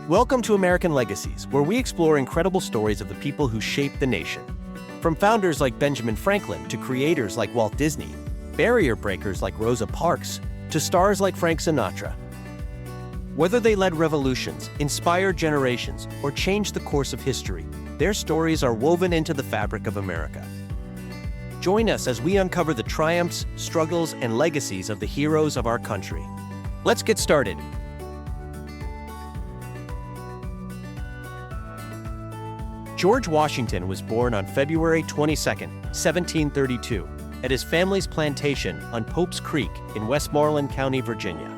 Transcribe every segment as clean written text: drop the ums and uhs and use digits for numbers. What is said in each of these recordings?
Welcome to American Legacies, where we explore incredible stories of the people who shaped the nation. From founders like Benjamin Franklin to creators like Walt Disney, barrier breakers like Rosa Parks to stars like Frank Sinatra. Whether they led revolutions, inspired generations, or changed the course of history, their stories are woven into the fabric of America. Join us as we uncover the triumphs, struggles, and legacies of the heroes of our country. Let's get started. George Washington was born on February 22, 1732, at his family's plantation on Pope's Creek in Westmoreland County, Virginia.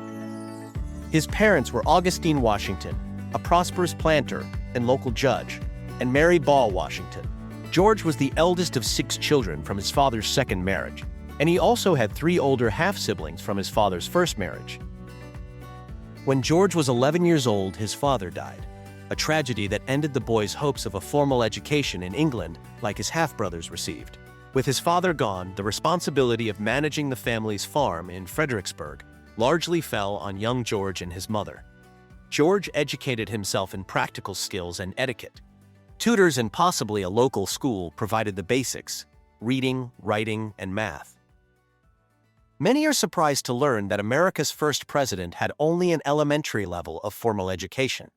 His parents were Augustine Washington, a prosperous planter and local judge, and Mary Ball Washington. George was the eldest of 6 children from his father's second marriage, and he also had 3 older half-siblings from his father's first marriage. When George was 11 years old, his father died, a tragedy that ended the boy's hopes of a formal education in England like his half-brothers received. With his father gone, the responsibility of managing the family's farm in Fredericksburg largely fell on young George and his mother. George educated himself in practical skills and etiquette. Tutors and possibly a local school provided the basics: reading, writing, and math. Many are surprised to learn that America's first president had only an elementary level of formal education.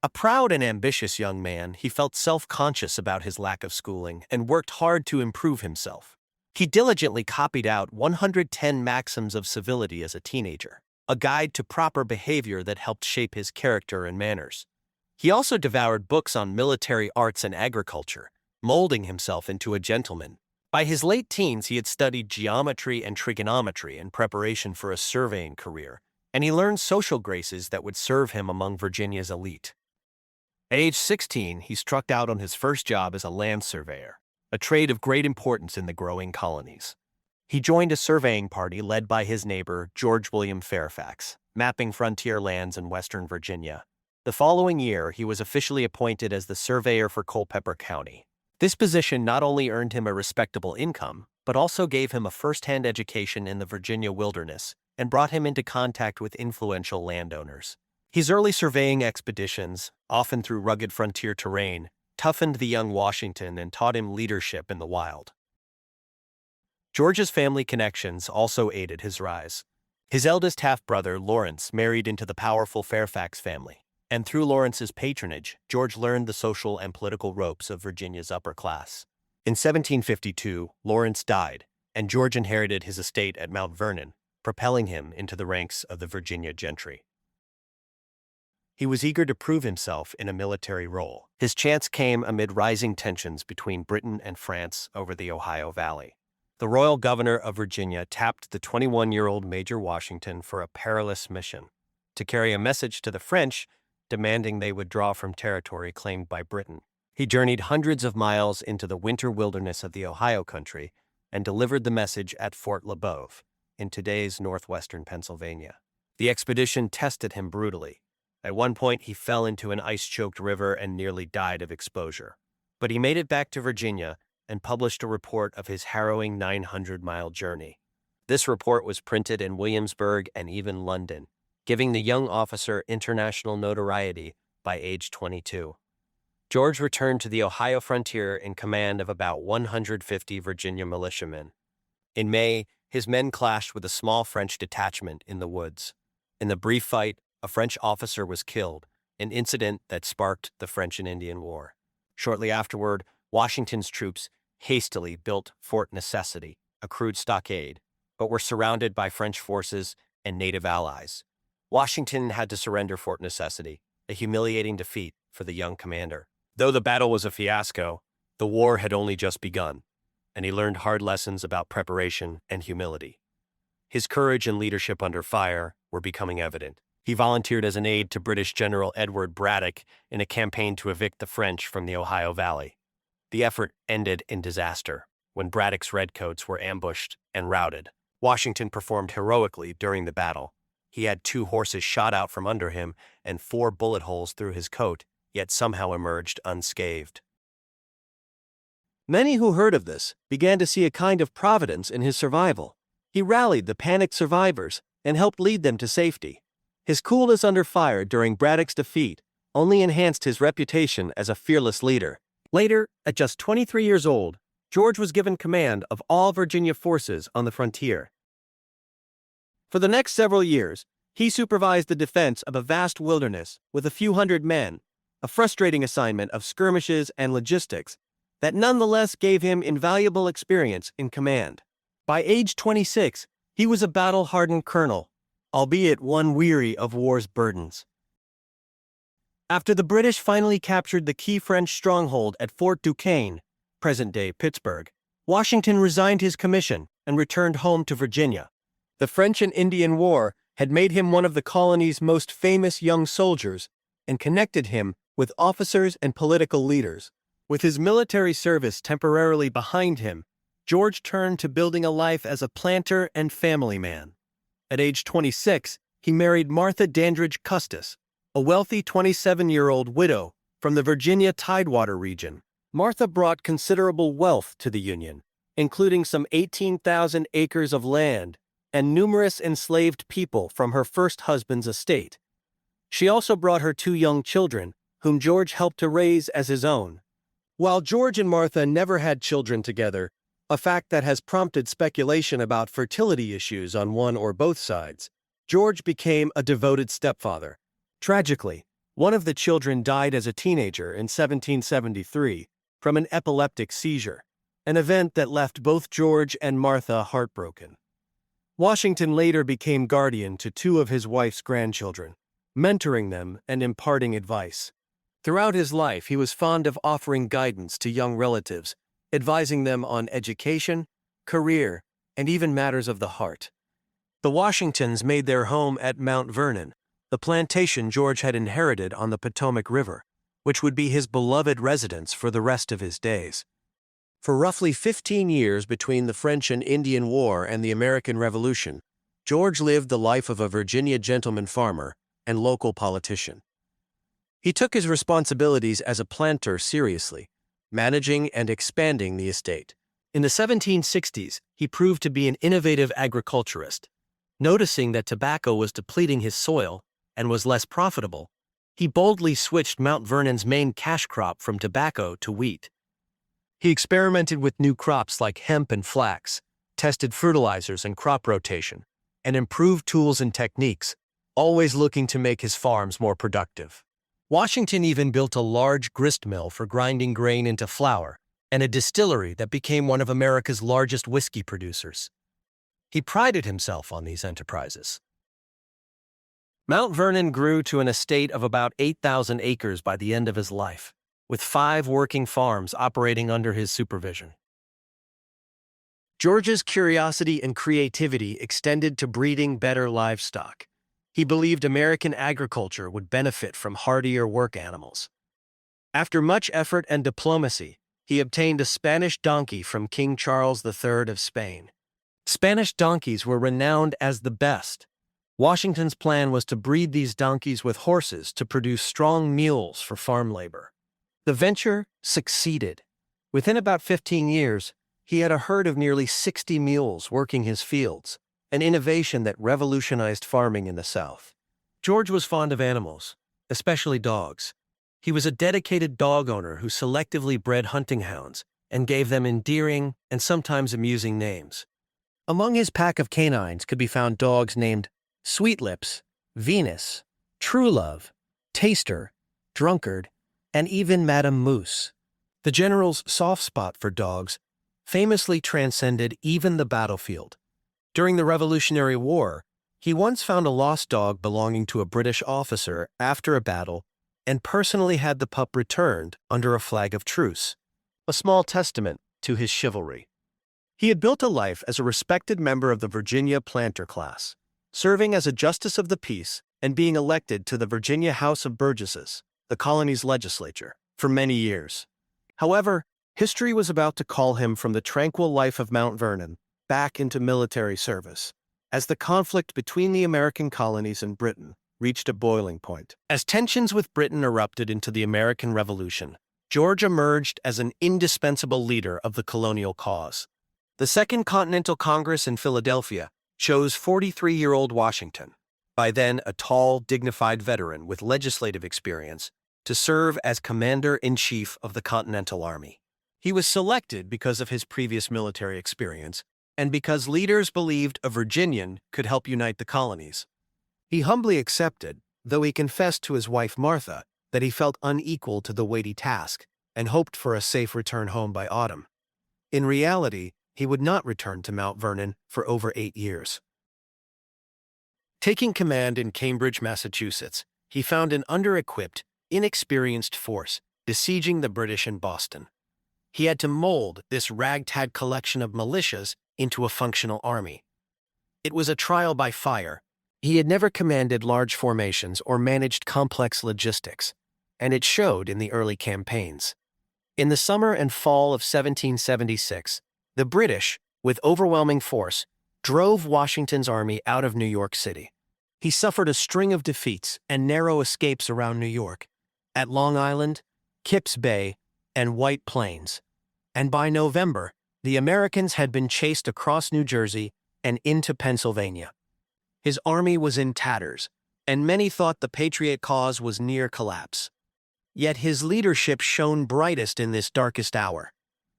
A proud and ambitious young man, he felt self-conscious about his lack of schooling and worked hard to improve himself. He diligently copied out 110 Maxims of Civility as a teenager, a guide to proper behavior that helped shape his character and manners. He also devoured books on military arts and agriculture, molding himself into a gentleman. By his late teens, he had studied geometry and trigonometry in preparation for a surveying career, and he learned social graces that would serve him among Virginia's elite. At age 16, he struck out on his first job as a land surveyor, a trade of great importance in the growing colonies. He joined a surveying party led by his neighbor, George William Fairfax, mapping frontier lands in western Virginia. The following year, he was officially appointed as the surveyor for Culpeper County. This position not only earned him a respectable income, but also gave him a first-hand education in the Virginia wilderness and brought him into contact with influential landowners. His early surveying expeditions, often through rugged frontier terrain, toughened the young Washington and taught him leadership in the wild. George's family connections also aided his rise. His eldest half-brother, Lawrence, married into the powerful Fairfax family, and through Lawrence's patronage, George learned the social and political ropes of Virginia's upper class. In 1752, Lawrence died, and George inherited his estate at Mount Vernon, propelling him into the ranks of the Virginia gentry. He was eager to prove himself in a military role. His chance came amid rising tensions between Britain and France over the Ohio Valley. The royal governor of Virginia tapped the 21-year-old Major Washington for a perilous mission: to carry a message to the French demanding they withdraw from territory claimed by Britain. He journeyed hundreds of miles into the winter wilderness of the Ohio country and delivered the message at Fort LeBoeuf, in today's northwestern Pennsylvania. The expedition tested him brutally. At one point, he fell into an ice-choked river and nearly died of exposure. But he made it back to Virginia and published a report of his harrowing 900-mile journey. This report was printed in Williamsburg and even London, giving the young officer international notoriety by age 22. George returned to the Ohio frontier in command of about 150 Virginia militiamen. In May, his men clashed with a small French detachment in the woods. In the brief fight, a French officer was killed, an incident that sparked the French and Indian War. Shortly afterward, Washington's troops hastily built Fort Necessity, a crude stockade, but were surrounded by French forces and native allies. Washington had to surrender Fort Necessity, a humiliating defeat for the young commander. Though the battle was a fiasco, the war had only just begun, and he learned hard lessons about preparation and humility. His courage and leadership under fire were becoming evident. He volunteered as an aide to British General Edward Braddock in a campaign to evict the French from the Ohio Valley. The effort ended in disaster when Braddock's redcoats were ambushed and routed. Washington performed heroically during the battle. He had 2 horses shot out from under him and 4 bullet holes through his coat, yet somehow emerged unscathed. Many who heard of this began to see a kind of providence in his survival. He rallied the panicked survivors and helped lead them to safety. His coolness under fire during Braddock's defeat only enhanced his reputation as a fearless leader. Later, at just 23 years old, George was given command of all Virginia forces on the frontier. For the next several years, he supervised the defense of a vast wilderness with a few hundred men, a frustrating assignment of skirmishes and logistics that nonetheless gave him invaluable experience in command. By age 26, he was a battle-hardened colonel, albeit one weary of war's burdens. After the British finally captured the key French stronghold at Fort Duquesne, present-day Pittsburgh, Washington resigned his commission and returned home to Virginia. The French and Indian War had made him one of the colony's most famous young soldiers and connected him with officers and political leaders. With his military service temporarily behind him, George turned to building a life as a planter and family man. At age 26, he married Martha Dandridge Custis, a wealthy 27-year-old widow from the Virginia Tidewater region. Martha brought considerable wealth to the Union, including some 18,000 acres of land and numerous enslaved people from her first husband's estate. She also brought her 2 young children, whom George helped to raise as his own. While George and Martha never had children together, a fact that has prompted speculation about fertility issues on one or both sides, George became a devoted stepfather. Tragically, one of the children died as a teenager in 1773 from an epileptic seizure, an event that left both George and Martha heartbroken. Washington later became guardian to 2 of his wife's grandchildren, mentoring them and imparting advice. Throughout his life, he was fond of offering guidance to young relatives, advising them on education, career, and even matters of the heart. The Washingtons made their home at Mount Vernon, the plantation George had inherited on the Potomac River, which would be his beloved residence for the rest of his days. For roughly 15 years between the French and Indian War and the American Revolution, George lived the life of a Virginia gentleman farmer and local politician. He took his responsibilities as a planter seriously, managing and expanding the estate. In the 1760s, he proved to be an innovative agriculturist. Noticing that tobacco was depleting his soil and was less profitable, he boldly switched Mount Vernon's main cash crop from tobacco to wheat. He experimented with new crops like hemp and flax, tested fertilizers and crop rotation, and improved tools and techniques, always looking to make his farms more productive. Washington even built a large grist mill for grinding grain into flour, and a distillery that became one of America's largest whiskey producers. He prided himself on these enterprises. Mount Vernon grew to an estate of about 8,000 acres by the end of his life, with 5 working farms operating under his supervision. George's curiosity and creativity extended to breeding better livestock. He believed American agriculture would benefit from hardier work animals. After much effort and diplomacy, he obtained a Spanish donkey from King Charles III of Spain. Spanish donkeys were renowned as the best. Washington's plan was to breed these donkeys with horses to produce strong mules for farm labor. The venture succeeded. Within about 15 years, he had a herd of nearly 60 mules working his fields, an innovation that revolutionized farming in the South. George was fond of animals, especially dogs. He was a dedicated dog owner who selectively bred hunting hounds and gave them endearing and sometimes amusing names. Among his pack of canines could be found dogs named Sweetlips, Venus, Truelove, Taster, Drunkard, and even Madame Moose. The general's soft spot for dogs famously transcended even the battlefield. During the Revolutionary War, he once found a lost dog belonging to a British officer after a battle and personally had the pup returned under a flag of truce, a small testament to his chivalry. He had built a life as a respected member of the Virginia planter class, serving as a justice of the peace and being elected to the Virginia House of Burgesses, the colony's legislature, for many years. However, history was about to call him from the tranquil life of Mount Vernon back into military service, as the conflict between the American colonies and Britain reached a boiling point. As tensions with Britain erupted into the American Revolution, George emerged as an indispensable leader of the colonial cause. The Second Continental Congress in Philadelphia chose 43-year-old Washington, by then a tall, dignified veteran with legislative experience, to serve as Commander-in-Chief of the Continental Army. He was selected because of his previous military experience and because leaders believed a Virginian could help unite the colonies. He humbly accepted, though he confessed to his wife Martha that he felt unequal to the weighty task and hoped for a safe return home by autumn. In reality, he would not return to Mount Vernon for over 8 years. Taking command in Cambridge, Massachusetts, he found an under-equipped, inexperienced force besieging the British in Boston. He had to mold this ragtag collection of militias into a functional army. It was a trial by fire. He had never commanded large formations or managed complex logistics, and it showed in the early campaigns. In the summer and fall of 1776, the British, with overwhelming force, drove Washington's army out of New York City. He suffered a string of defeats and narrow escapes around New York, at Long Island, Kipps Bay, and White Plains. And by November, the Americans had been chased across New Jersey and into Pennsylvania. His army was in tatters, and many thought the Patriot cause was near collapse. Yet his leadership shone brightest in this darkest hour.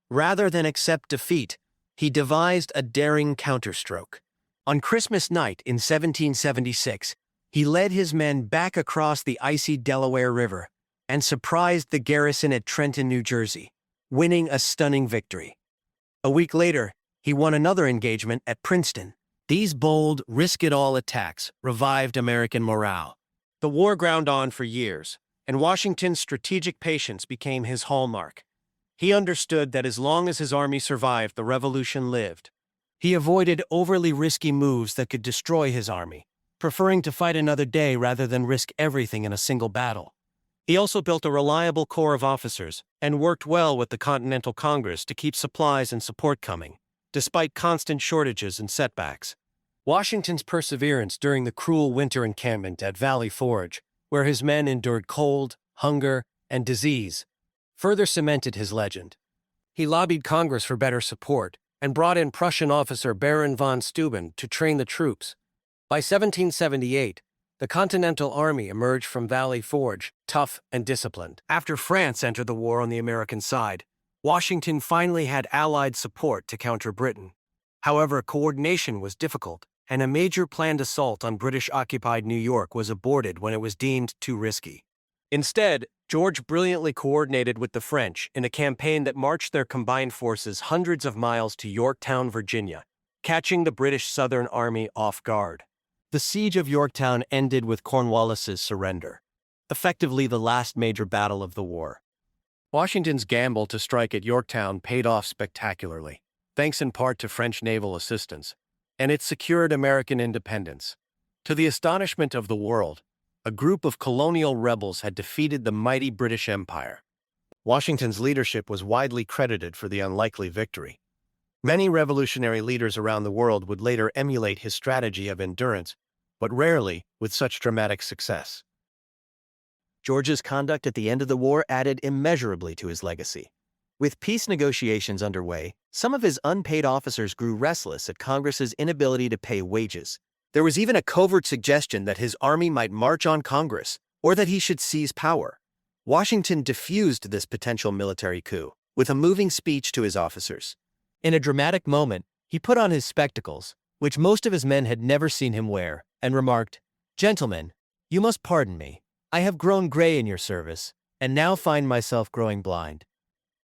Rather than accept defeat, he devised a daring counterstroke. On Christmas night in 1776, he led his men back across the icy Delaware River and surprised the garrison at Trenton, New Jersey, winning a stunning victory. A week later, he won another engagement at Princeton. These bold, risk-it-all attacks revived American morale. The war ground on for years, and Washington's strategic patience became his hallmark. He understood that as long as his army survived, the revolution lived. He avoided overly risky moves that could destroy his army, preferring to fight another day rather than risk everything in a single battle. He also built a reliable corps of officers and worked well with the Continental Congress to keep supplies and support coming, despite constant shortages and setbacks. Washington's perseverance during the cruel winter encampment at Valley Forge, where his men endured cold, hunger, and disease, further cemented his legend. He lobbied Congress for better support and brought in Prussian officer Baron von Steuben to train the troops. By 1778, the Continental Army emerged from Valley Forge, tough and disciplined. After France entered the war on the American side, Washington finally had Allied support to counter Britain. However, coordination was difficult, and a major planned assault on British-occupied New York was aborted when it was deemed too risky. Instead, George brilliantly coordinated with the French in a campaign that marched their combined forces hundreds of miles to Yorktown, Virginia, catching the British Southern Army off guard. The siege of Yorktown ended with Cornwallis's surrender, effectively the last major battle of the war. Washington's gamble to strike at Yorktown paid off spectacularly, thanks in part to French naval assistance, and it secured American independence. To the astonishment of the world, a group of colonial rebels had defeated the mighty British Empire. Washington's leadership was widely credited for the unlikely victory. Many revolutionary leaders around the world would later emulate his strategy of endurance, but rarely with such dramatic success. George's conduct at the end of the war added immeasurably to his legacy. With peace negotiations underway, some of his unpaid officers grew restless at Congress's inability to pay wages. There was even a covert suggestion that his army might march on Congress, or that he should seize power. Washington diffused this potential military coup with a moving speech to his officers. In a dramatic moment, he put on his spectacles, which most of his men had never seen him wear, and remarked, "Gentlemen, you must pardon me. I have grown gray in your service, and now find myself growing blind."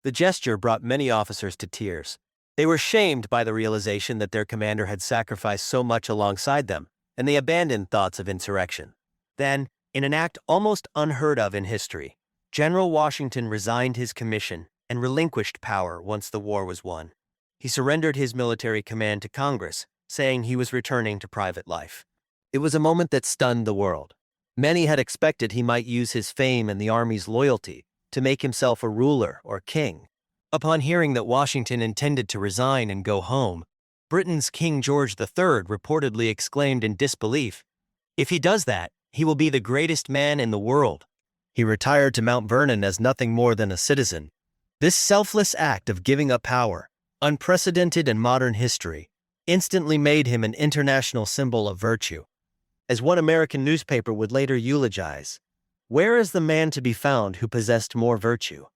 The gesture brought many officers to tears. They were shamed by the realization that their commander had sacrificed so much alongside them, and they abandoned thoughts of insurrection. Then, in an act almost unheard of in history, General Washington resigned his commission and relinquished power once the war was won. He surrendered his military command to Congress, saying he was returning to private life. It was a moment that stunned the world. Many had expected he might use his fame and the army's loyalty to make himself a ruler or king. Upon hearing that Washington intended to resign and go home, Britain's King George III reportedly exclaimed in disbelief, "If he does that, he will be the greatest man in the world." He retired to Mount Vernon as nothing more than a citizen. This selfless act of giving up power, unprecedented in modern history, instantly made him an international symbol of virtue. As one American newspaper would later eulogize, Where is the man to be found who possessed more virtue?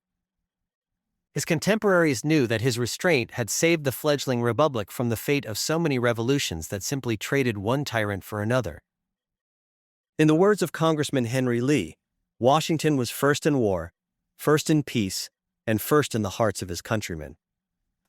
His contemporaries knew that his restraint had saved the fledgling republic from the fate of so many revolutions that simply traded one tyrant for another. In the words of Congressman Henry Lee, Washington was first in war, first in peace, and first in the hearts of his countrymen.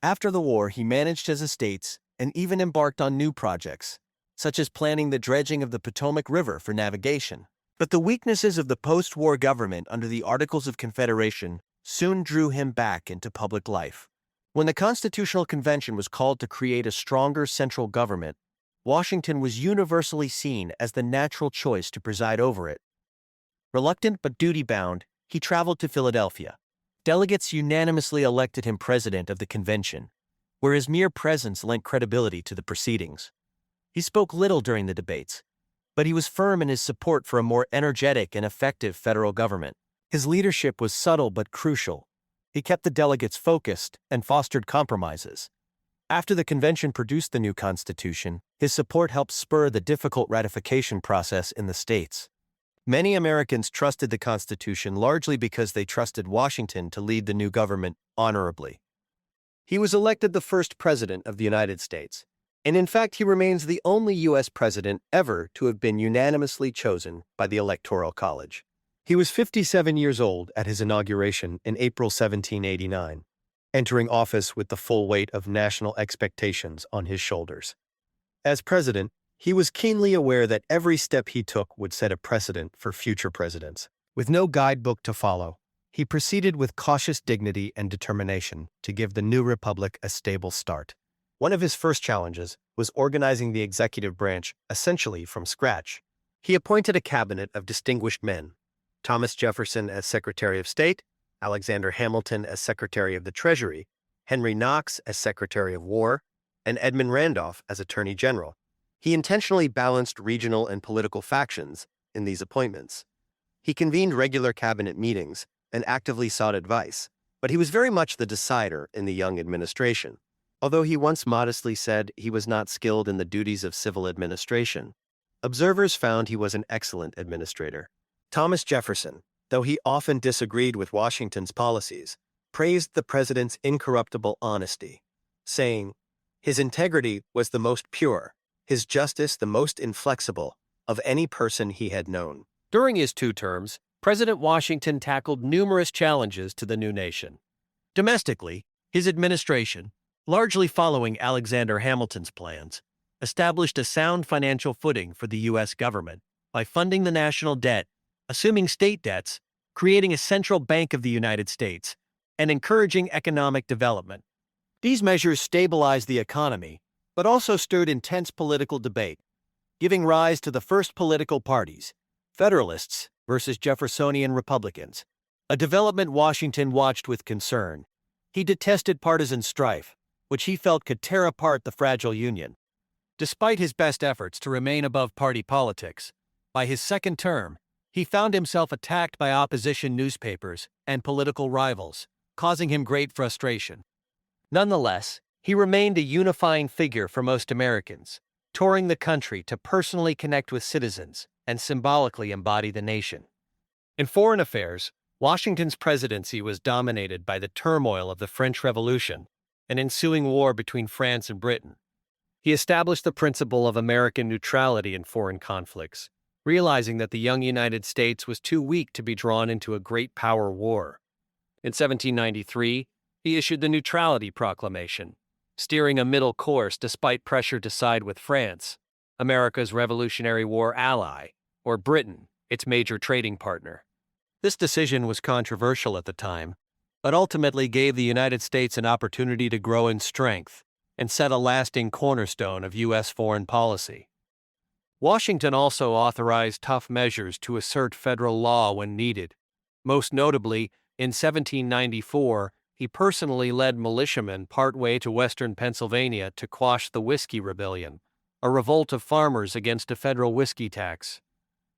After the war, he managed his estates and even embarked on new projects, such as planning the dredging of the Potomac River for navigation. But the weaknesses of the post-war government under the Articles of Confederation soon drew him back into public life. When the Constitutional Convention was called to create a stronger central government, Washington was universally seen as the natural choice to preside over it. Reluctant but duty-bound, he traveled to Philadelphia. Delegates unanimously elected him president of the convention, where his mere presence lent credibility to the proceedings. He spoke little during the debates, but he was firm in his support for a more energetic and effective federal government. His leadership was subtle but crucial. He kept the delegates focused and fostered compromises. After the convention produced the new Constitution, his support helped spur the difficult ratification process in the states. Many Americans trusted the Constitution largely because they trusted Washington to lead the new government honorably. He was elected the first president of the United States, and in fact he remains the only U.S. president ever to have been unanimously chosen by the Electoral College. He was 57 years old at his inauguration in April 1789, entering office with the full weight of national expectations on his shoulders. As president, he was keenly aware that every step he took would set a precedent for future presidents. With no guidebook to follow, he proceeded with cautious dignity and determination to give the new republic a stable start. One of his first challenges was organizing the executive branch essentially from scratch. He appointed a cabinet of distinguished men: Thomas Jefferson as Secretary of State, Alexander Hamilton as Secretary of the Treasury, Henry Knox as Secretary of War, and Edmund Randolph as Attorney General. He intentionally balanced regional and political factions in these appointments. He convened regular cabinet meetings and actively sought advice, but he was very much the decider in the young administration. Although he once modestly said he was not skilled in the duties of civil administration, observers found he was an excellent administrator. Thomas Jefferson, though he often disagreed with Washington's policies, praised the president's incorruptible honesty, saying, "His integrity was the most pure, his justice the most inflexible, of any person he had known." During his 2 terms, President Washington tackled numerous challenges to the new nation. Domestically, his administration, largely following Alexander Hamilton's plans, established a sound financial footing for the U.S. government by funding the national debt, assuming state debts, creating a central bank of the United States, and encouraging economic development. These measures stabilized the economy, but also stirred intense political debate, giving rise to the first political parties, Federalists versus Jeffersonian Republicans, a development Washington watched with concern. He detested partisan strife, which he felt could tear apart the fragile Union. Despite his best efforts to remain above party politics, by his second term, he found himself attacked by opposition newspapers and political rivals, causing him great frustration. Nonetheless, he remained a unifying figure for most Americans, touring the country to personally connect with citizens and symbolically embody the nation. In foreign affairs, Washington's presidency was dominated by the turmoil of the French Revolution and ensuing war between France and Britain. He established the principle of American neutrality in foreign conflicts, realizing that the young United States was too weak to be drawn into a great power war. In 1793, he issued the Neutrality Proclamation, steering a middle course despite pressure to side with France, America's Revolutionary War ally, or Britain, its major trading partner. This decision was controversial at the time, but ultimately gave the United States an opportunity to grow in strength and set a lasting cornerstone of U.S. foreign policy. Washington also authorized tough measures to assert federal law when needed. Most notably, in 1794, he personally led militiamen partway to western Pennsylvania to quash the Whiskey Rebellion, a revolt of farmers against a federal whiskey tax.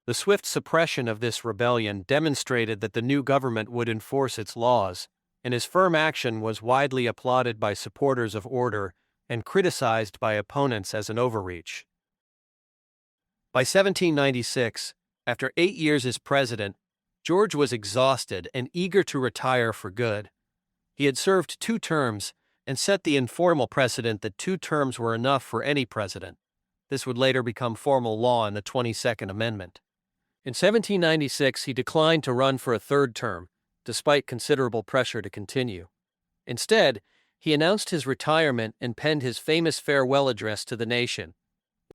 The swift suppression of this rebellion demonstrated that the new government would enforce its laws, and his firm action was widely applauded by supporters of order and criticized by opponents as an overreach. By 1796, after 8 years as president, George was exhausted and eager to retire for good. He had served 2 terms and set the informal precedent that 2 terms were enough for any president. This would later become formal law in the 22nd Amendment. In 1796, he declined to run for a 3rd term, despite considerable pressure to continue. Instead, he announced his retirement and penned his famous farewell address to the nation.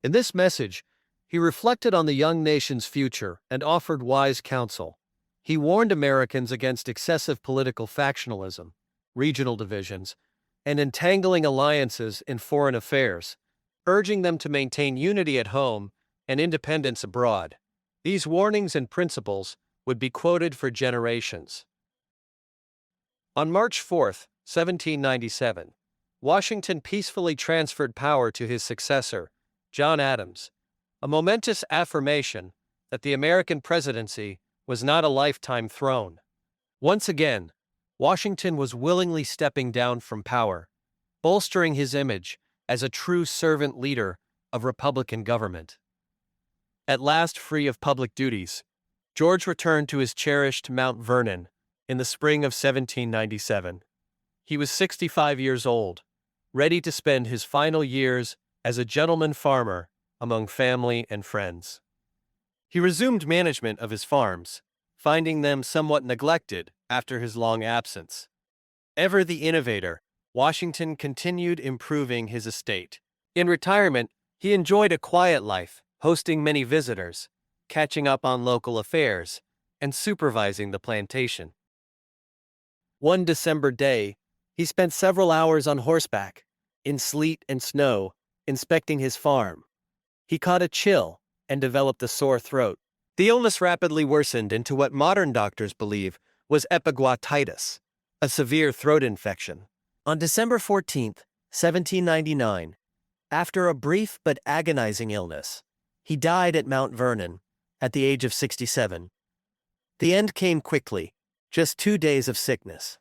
In this message, he reflected on the young nation's future and offered wise counsel. He warned Americans against excessive political factionalism, regional divisions, and entangling alliances in foreign affairs, urging them to maintain unity at home and independence abroad. These warnings and principles would be quoted for generations. On March 4, 1797, Washington peacefully transferred power to his successor, John Adams, a momentous affirmation that the American presidency was not a lifetime throne. Once again, Washington was willingly stepping down from power, bolstering his image as a true servant leader of Republican government. At last free of public duties, George returned to his cherished Mount Vernon in the spring of 1797. He was 65 years old, ready to spend his final years as a gentleman farmer among family and friends. He resumed management of his farms, finding them somewhat neglected after his long absence. Ever the innovator, Washington continued improving his estate. In retirement, he enjoyed a quiet life, hosting many visitors, catching up on local affairs, and supervising the plantation. One December day, he spent several hours on horseback, in sleet and snow, inspecting his farm. He caught a chill and developed a sore throat. The illness rapidly worsened into what modern doctors believe was epiglottitis, a severe throat infection. On December 14, 1799, after a brief but agonizing illness, he died at Mount Vernon at the age of 67. The end came quickly, just 2 days of sickness.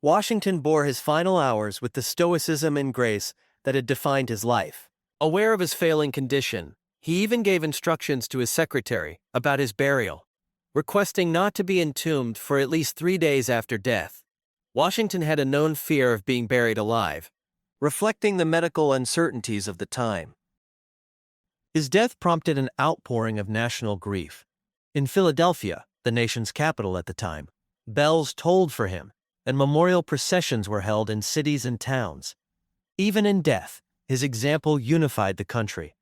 Washington bore his final hours with the stoicism and grace that had defined his life. Aware of his failing condition, he even gave instructions to his secretary about his burial, requesting not to be entombed for at least 3 days after death. Washington had a known fear of being buried alive, reflecting the medical uncertainties of the time. His death prompted an outpouring of national grief. In Philadelphia, the nation's capital at the time, bells tolled for him, and memorial processions were held in cities and towns. Even in death, his example unified the country.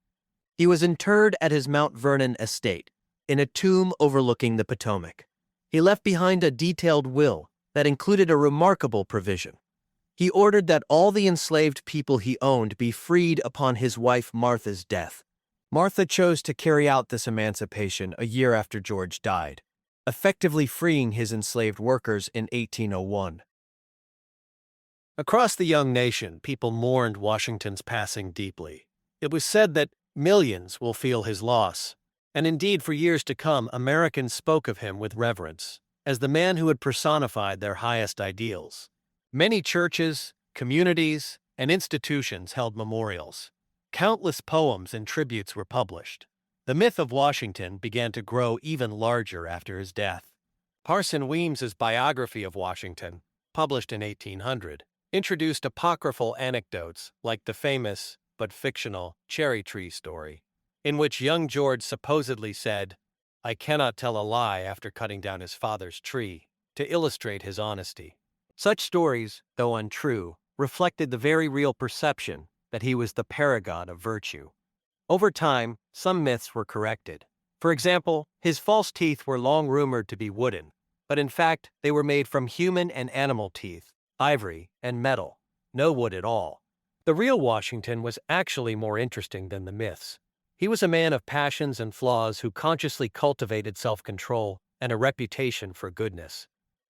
He was interred at his Mount Vernon estate, in a tomb overlooking the Potomac. He left behind a detailed will that included a remarkable provision. He ordered that all the enslaved people he owned be freed upon his wife Martha's death. Martha chose to carry out this emancipation a year after George died, effectively freeing his enslaved workers in 1801. Across the young nation, people mourned Washington's passing deeply. It was said that millions will feel his loss, and indeed for years to come, Americans spoke of him with reverence, as the man who had personified their highest ideals. Many churches, communities, and institutions held memorials. Countless poems and tributes were published. The myth of Washington began to grow even larger after his death. Parson Weems's biography of Washington, published in 1800, introduced apocryphal anecdotes like the famous, but fictional, cherry tree story, in which young George supposedly said, "I cannot tell a lie after cutting down his father's tree," to illustrate his honesty. Such stories, though untrue, reflected the very real perception that he was the paragon of virtue. Over time, some myths were corrected. For example, his false teeth were long rumored to be wooden, but in fact they were made from human and animal teeth, ivory, and metal, no wood at all. The real Washington was actually more interesting than the myths. He was a man of passions and flaws who consciously cultivated self-control and a reputation for goodness.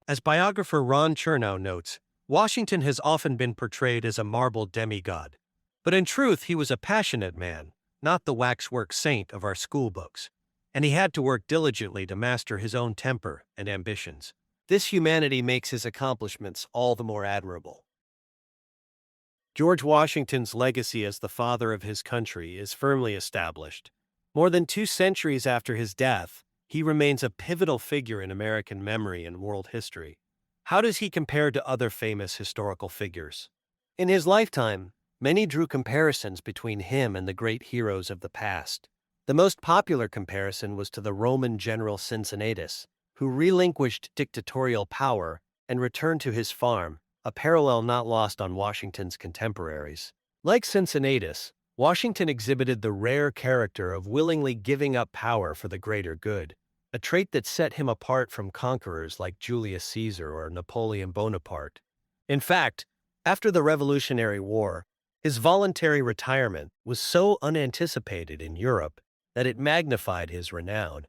As biographer Ron Chernow notes, Washington has often been portrayed as a marble demigod. But in truth, he was a passionate man, not the waxwork saint of our school books, and he had to work diligently to master his own temper and ambitions. This humanity makes his accomplishments all the more admirable. George Washington's legacy as the father of his country is firmly established. More than 2 centuries after his death, he remains a pivotal figure in American memory and world history. How does he compare to other famous historical figures? In his lifetime, many drew comparisons between him and the great heroes of the past. The most popular comparison was to the Roman general Cincinnatus, who relinquished dictatorial power and returned to his farm, a parallel not lost on Washington's contemporaries. Like Cincinnatus, Washington exhibited the rare character of willingly giving up power for the greater good, a trait that set him apart from conquerors like Julius Caesar or Napoleon Bonaparte. In fact, after the Revolutionary War, his voluntary retirement was so unanticipated in Europe that it magnified his renown.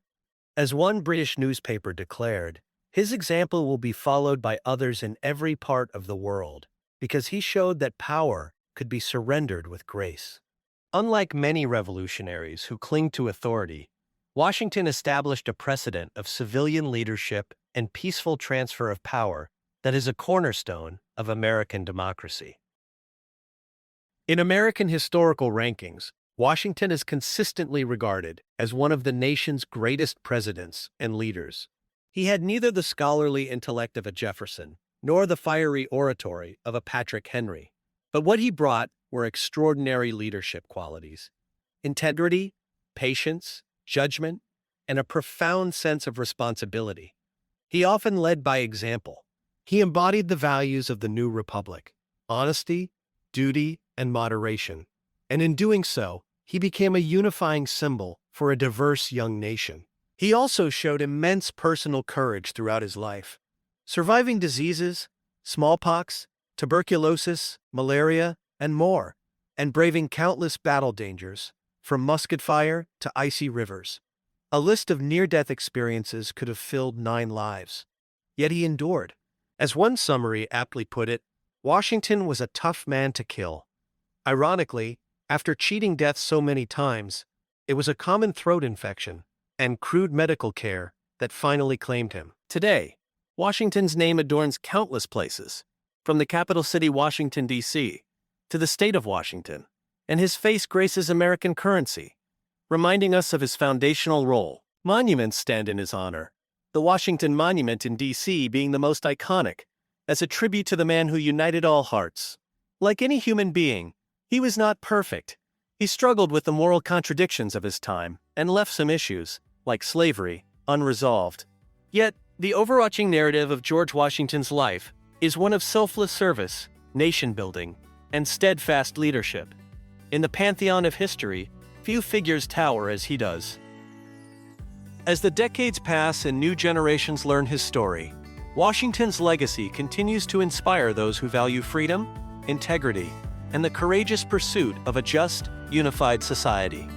As one British newspaper declared, his example will be followed by others in every part of the world, because he showed that power could be surrendered with grace. Unlike many revolutionaries who cling to authority, Washington established a precedent of civilian leadership and peaceful transfer of power that is a cornerstone of American democracy. In American historical rankings, Washington is consistently regarded as one of the nation's greatest presidents and leaders. He had neither the scholarly intellect of a Jefferson nor the fiery oratory of a Patrick Henry, but what he brought were extraordinary leadership qualities: integrity, patience, judgment, and a profound sense of responsibility. He often led by example. He embodied the values of the new republic: honesty, duty, and moderation. And in doing so, he became a unifying symbol for a diverse young nation. He also showed immense personal courage throughout his life, surviving diseases, smallpox, tuberculosis, malaria, and more, and braving countless battle dangers, from musket fire to icy rivers. A list of near-death experiences could have filled 9 lives. Yet he endured. As one summary aptly put it, Washington was a tough man to kill. Ironically, after cheating death so many times, it was a common throat infection and crude medical care that finally claimed him. Today, Washington's name adorns countless places, from the capital city Washington, D.C., to the state of Washington, and his face graces American currency, reminding us of his foundational role. Monuments stand in his honor, the Washington Monument in D.C. being the most iconic, as a tribute to the man who united all hearts. Like any human being, he was not perfect. He struggled with the moral contradictions of his time and left some issues, like slavery, unresolved. Yet, the overarching narrative of George Washington's life is one of selfless service, nation-building, and steadfast leadership. In the pantheon of history, few figures tower as he does. As the decades pass and new generations learn his story, Washington's legacy continues to inspire those who value freedom, integrity, and the courageous pursuit of a just, unified society.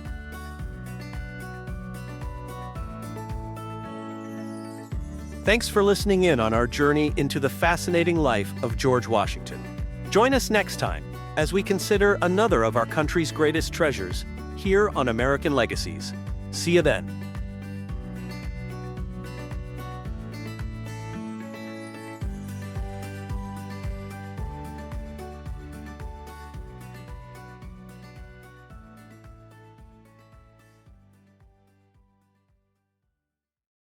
Thanks for listening in on our journey into the fascinating life of George Washington. Join us next time as we consider another of our country's greatest treasures here on American Legacies. See you then.